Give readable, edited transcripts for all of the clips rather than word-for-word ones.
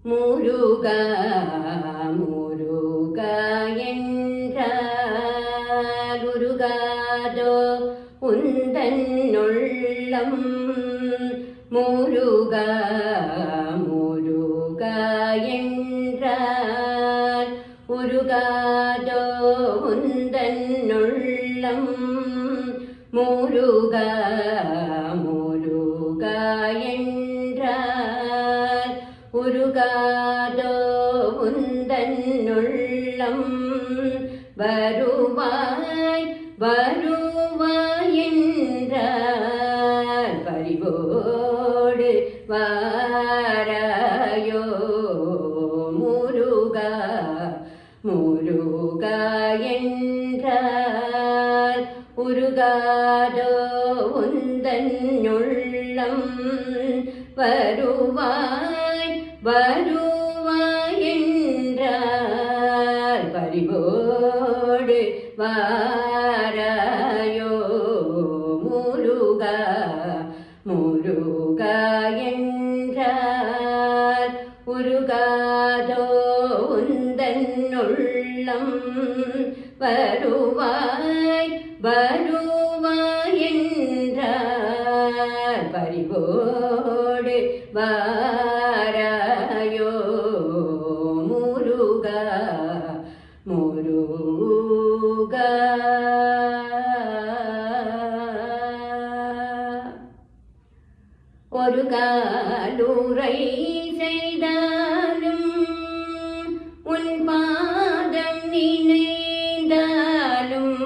முருகா முருகா என்றால் உருகாதோ உந்தன் உள்ளம். முருகா முருகா என்றால் உருகாதோ உந்தன் உள்ளம். முருகா முருகா என்றால் உருகாதோ உந்தன் உள்ளம். வருவாய் வருவாய் என்றால் பரிவோடு வாராயோ. முருகா முருகா என்றால் உருகாதோ உந்தன் உள்ளம். வருவாய் வருவாய் என்றால் பரிவோடு வாராயோ. முருகா முருகா என்றால் உருகாதோ உந்தன் உள்ளம். வருவாய் வருவாய் என்றால் பரிவோடு வாராயோ. முருகா முருகா. ஒரு காலுரை செய்தாலும் உன் பாதம் நினைந்தாலும்.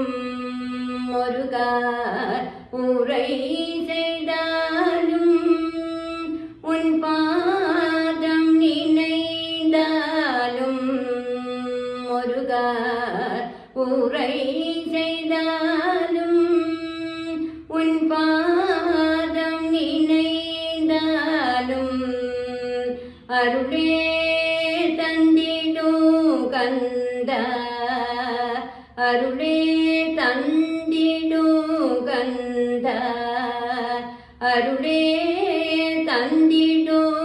ஒரு காலுரை செய்தாலும் உன் பாதம் நினைந்தாலும். ஒரு காலுரை செய்தாலும் உன் பாதம் நினைந்தாலும். அருளே தந்திடும் கந்தா அருளே தந்திடும் கந்தா. அருளே தந்திடும்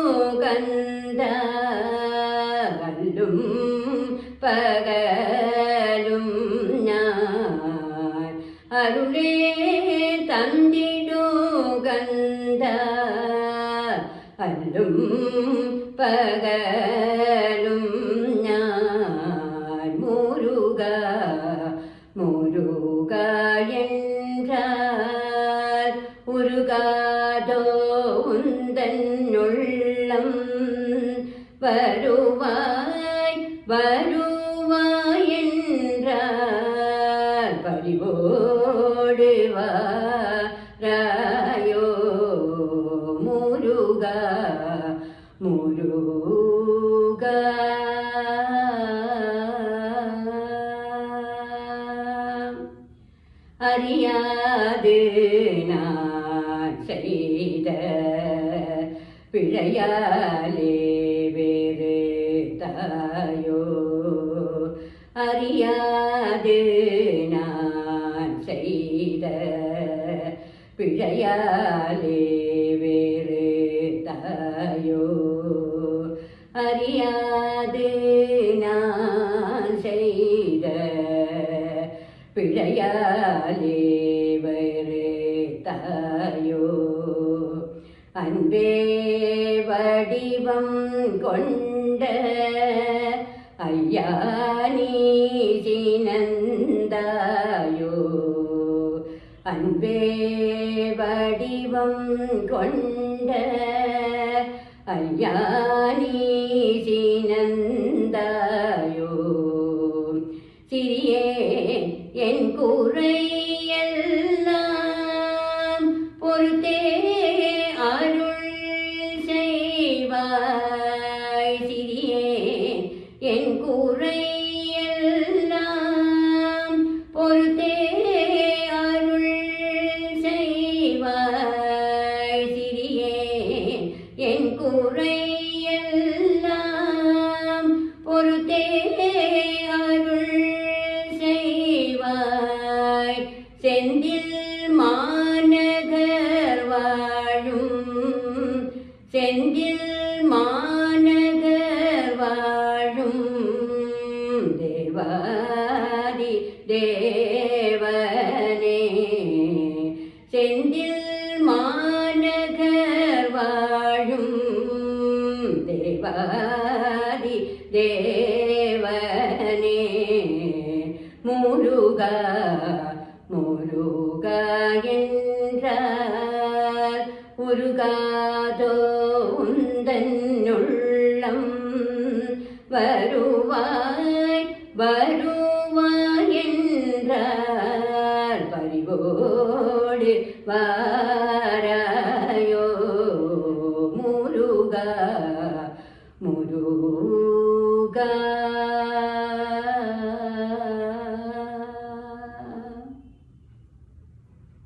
கந்தா. வல்லும் பகலும் நான் அருளே தந்திடும் கந்தா. அல்லும் பகலும் நான். முருகா முருகா என்றால் உருகாதோ உந்தன் உள்ளம். வருவாய் வருவாய் என்றால் பரிவோடு வாராயோ. முருகா முருகா. அறியாது நான் செய்த பிழையாலே வேறு தாயோ. அறியாது நான் செய்த பிழையாலே வேறு தாயோ. அறியாது நான் செய்த பிழையாலே வேறு தாயோ. அன்பே வடிவம் கொண்ட ஐயா நீ சினந்தாயோ. அன்பே வடிவம் கொண்ட ஐயா நீ சினந்தாயோ. சிறியே என் குறையெல்லாம் பொறுத்தே அருள் செய்வாய். சிறியே என் குறையெல்லாம் பொறுத்தே அருள் செய்வாய். சிறியே என் குறையெல்லாம் பொறுத்தே அருள் செய்வாய். தேவனே செந்தில் மாநகர் வாழும் தேவாதி தேவனே முருகா முருகா என்றார் உருகாதோ உந்தன் உள்ளம் வருவாய் வரு